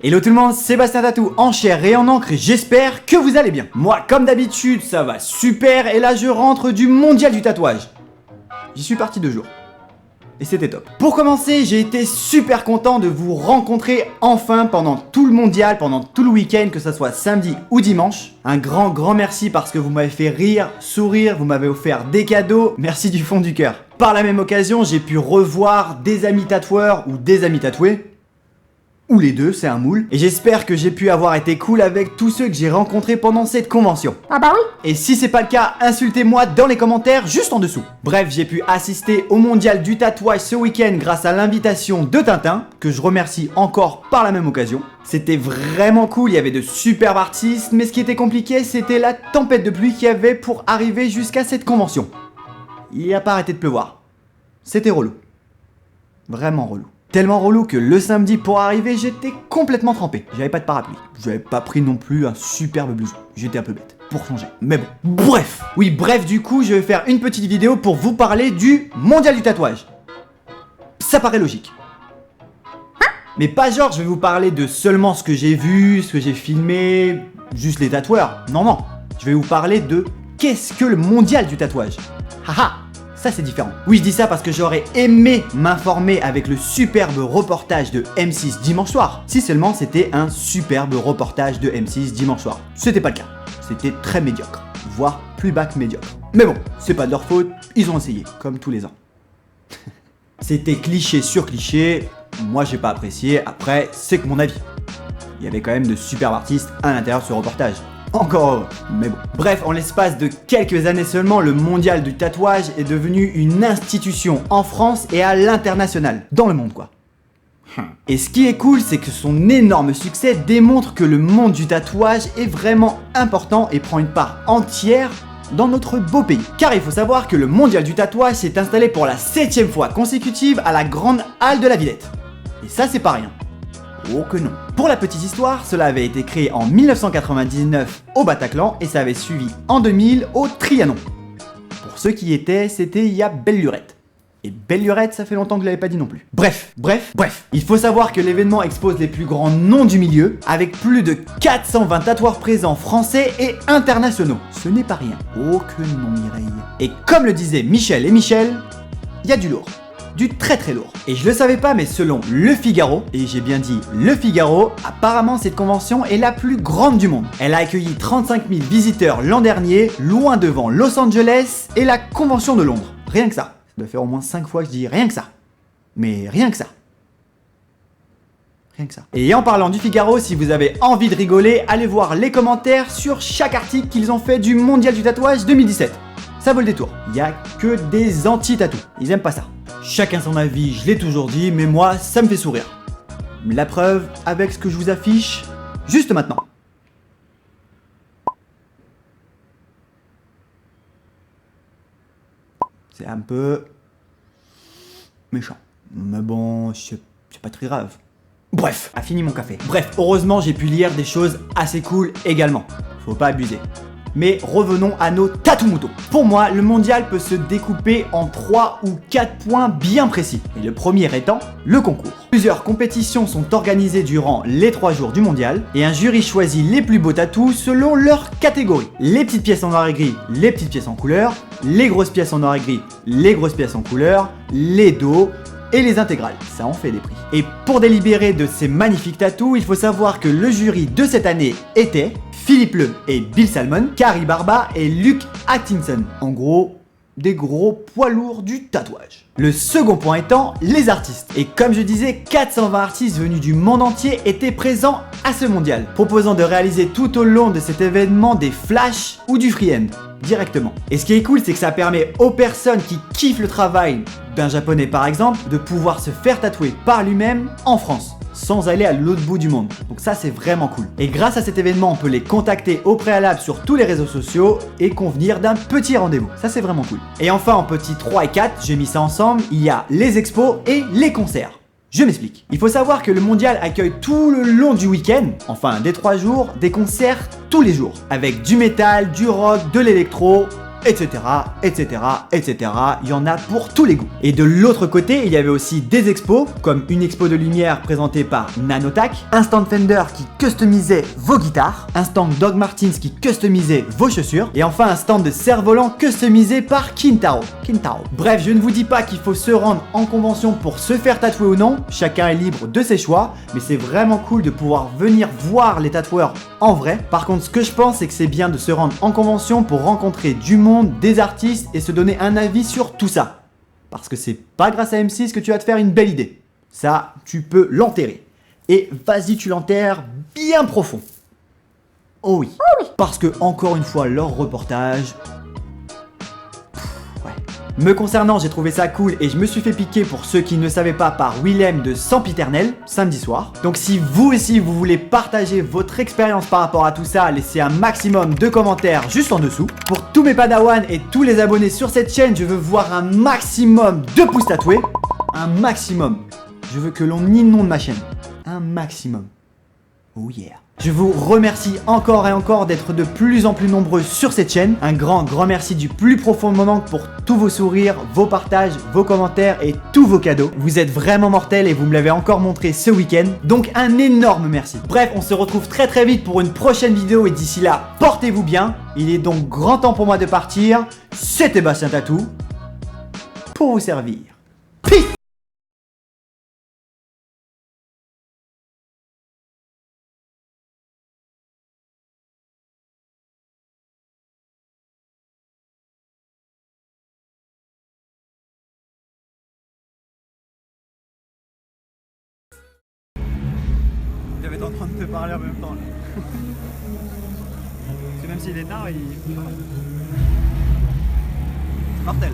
Hello tout le monde, Sébastien Tatou en chair et en encre et j'espère que vous allez bien. Moi, comme d'habitude, ça va super et là je rentre du mondial du tatouage. J'y suis parti 2 jours. Et c'était top. Pour commencer, j'ai été super content de vous rencontrer enfin pendant tout le mondial, pendant tout le week-end, que ça soit samedi ou dimanche. Un grand merci parce que vous m'avez fait rire, sourire, vous m'avez offert des cadeaux. Merci du fond du cœur. Par la même occasion, j'ai pu revoir des amis tatoueurs ou des amis tatoués. Ou les deux, c'est un moule. Et j'espère que j'ai pu avoir été cool avec tous ceux que j'ai rencontrés pendant cette convention. Ah bah oui. Et si c'est pas le cas, insultez-moi dans les commentaires juste en dessous. Bref, j'ai pu assister au mondial du tatouage ce week-end grâce à l'invitation de Tintin, que je remercie encore par la même occasion. C'était vraiment cool, il y avait de superbes artistes, mais ce qui était compliqué, c'était la tempête de pluie qu'il y avait pour arriver jusqu'à cette convention. Il n'a pas arrêté de pleuvoir. C'était relou. Vraiment relou. Tellement relou que le samedi pour arriver, j'étais complètement trempé. J'avais pas de parapluie. J'avais pas pris non plus un superbe blouson. J'étais un peu bête. Pour changer. Mais bon. Bref. Oui, bref, du coup, je vais faire une petite vidéo pour vous parler du mondial du tatouage. Ça paraît logique. Mais pas genre, je vais vous parler de seulement ce que j'ai vu, ce que j'ai filmé, juste les tatoueurs. Non. Je vais vous parler de qu'est-ce que le mondial du tatouage. Haha. Ça c'est différent. Oui, je dis ça parce que j'aurais aimé m'informer avec le superbe reportage de M6 dimanche soir. Si seulement c'était un superbe reportage de M6 dimanche soir. C'était pas le cas. C'était très médiocre. Voire plus bas que médiocre. Mais bon, c'est pas de leur faute, ils ont essayé, comme tous les ans. C'était cliché sur cliché, moi j'ai pas apprécié, après c'est que mon avis. Il y avait quand même de superbes artistes à l'intérieur de ce reportage. Encore heureux, mais bon. Bref, en l'espace de quelques années seulement, le mondial du tatouage est devenu une institution en France et à l'international. Dans le monde quoi. Et ce qui est cool, c'est que son énorme succès démontre que le monde du tatouage est vraiment important et prend une part entière dans notre beau pays. Car il faut savoir que le mondial du tatouage s'est installé pour la 7e fois consécutive à la grande halle de la Villette. Et ça c'est pas rien. Oh que non. Pour la petite histoire, cela avait été créé en 1999 au Bataclan et ça avait suivi en 2000 au Trianon. Pour ceux qui y étaient, c'était il y a belle lurette. Et belle lurette, ça fait longtemps que je l'avais pas dit non plus. Bref. Il faut savoir que l'événement expose les plus grands noms du milieu, avec plus de 420 tatoueurs présents français et internationaux. Ce n'est pas rien. Oh que non Mireille. Et comme le disaient Michel et Michel, il y a du lourd. Du très lourd. Et je le savais pas, mais selon Le Figaro, et j'ai bien dit Le Figaro, apparemment cette convention est la plus grande du monde. Elle a accueilli 35 000 visiteurs l'an dernier, loin devant Los Angeles et la convention de Londres. Rien que ça. Ça doit faire au moins 5 fois que je dis rien que ça. Mais rien que ça. Rien que ça. Et en parlant du Figaro, si vous avez envie de rigoler, allez voir les commentaires sur chaque article qu'ils ont fait du mondial du tatouage 2017. Ça vaut le détour. Il y a que des anti-tatous. Ils aiment pas ça. Chacun son avis, je l'ai toujours dit, mais moi, ça me fait sourire. La preuve avec ce que je vous affiche juste maintenant. C'est un peu méchant. Mais bon, c'est pas très grave. Bref, a fini mon café. Bref, heureusement, j'ai pu lire des choses assez cool également. Faut pas abuser. Mais revenons à nos tatous-moutons. Pour moi, le mondial peut se découper en 3 ou 4 points bien précis. Et le premier étant le concours. Plusieurs compétitions sont organisées durant les 3 jours du mondial et un jury choisit les plus beaux tatous selon leur catégorie. Les petites pièces en noir et gris, les petites pièces en couleur, les grosses pièces en noir et gris, les grosses pièces en couleur, les dos et les intégrales. Ça en fait des prix. Et pour délibérer de ces magnifiques tatous, il faut savoir que le jury de cette année était Philippe Le et Bill Salmon, Carrie Barba et Luke Atkinson. En gros, des gros poids lourds du tatouage. Le second point étant les artistes. Et comme je disais, 420 artistes venus du monde entier étaient présents à ce mondial, proposant de réaliser tout au long de cet événement des flashs ou du freehand, directement. Et ce qui est cool, c'est que ça permet aux personnes qui kiffent le travail d'un japonais par exemple, de pouvoir se faire tatouer par lui-même en France, sans aller à l'autre bout du monde. Donc ça c'est vraiment cool. Et grâce à cet événement, on peut les contacter au préalable sur tous les réseaux sociaux et convenir d'un petit rendez-vous. Ça c'est vraiment cool. Et enfin en petits 3 et 4, j'ai mis ça ensemble, il y a les expos et les concerts. Je m'explique. Il faut savoir que le mondial accueille tout le long du week-end, enfin des 3 jours, des concerts tous les jours. Avec du métal, du rock, de l'électro, etc., etc., etc. Il y en a pour tous les goûts. Et de l'autre côté, il y avait aussi des expos, comme une expo de lumière présentée par Nanotac, un stand Fender qui customisait vos guitares, un stand Doc Martens qui customisait vos chaussures, et enfin un stand de cerf-volant customisé par Kintaro. Bref, je ne vous dis pas qu'il faut se rendre en convention pour se faire tatouer ou non, chacun est libre de ses choix, mais c'est vraiment cool de pouvoir venir voir les tatoueurs en vrai. Par contre, ce que je pense, c'est que c'est bien de se rendre en convention pour rencontrer du monde, des artistes et se donner un avis sur tout ça. Parce que c'est pas grâce à M6 que tu vas te faire une belle idée. Ça, tu peux l'enterrer. Et vas-y, tu l'enterres bien profond. Oh oui. Parce que, encore une fois, leur reportage... Me concernant, j'ai trouvé ça cool et je me suis fait piquer, pour ceux qui ne savaient pas, par Willem de Sempiternel, samedi soir. Donc si vous aussi vous voulez partager votre expérience par rapport à tout ça, laissez un maximum de commentaires juste en dessous. Pour tous mes padawans et tous les abonnés sur cette chaîne, je veux voir un maximum de pouces tatoués. Un maximum. Je veux que l'on inonde ma chaîne. Un maximum. Oh yeah. Je vous remercie encore et encore d'être de plus en plus nombreux sur cette chaîne. Un grand merci du plus profond de mon âme pour tous vos sourires, vos partages, vos commentaires et tous vos cadeaux. Vous êtes vraiment mortels et vous me l'avez encore montré ce week-end. Donc un énorme merci. Bref, on se retrouve très vite pour une prochaine vidéo et d'ici là, portez-vous bien. Il est donc grand temps pour moi de partir. C'était Bastien Tatou pour vous servir. Peace. J'avais en train de te parler en même temps là. Parce que même s'il est tard, il... C'est mortel.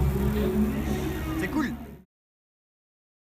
C'est cool.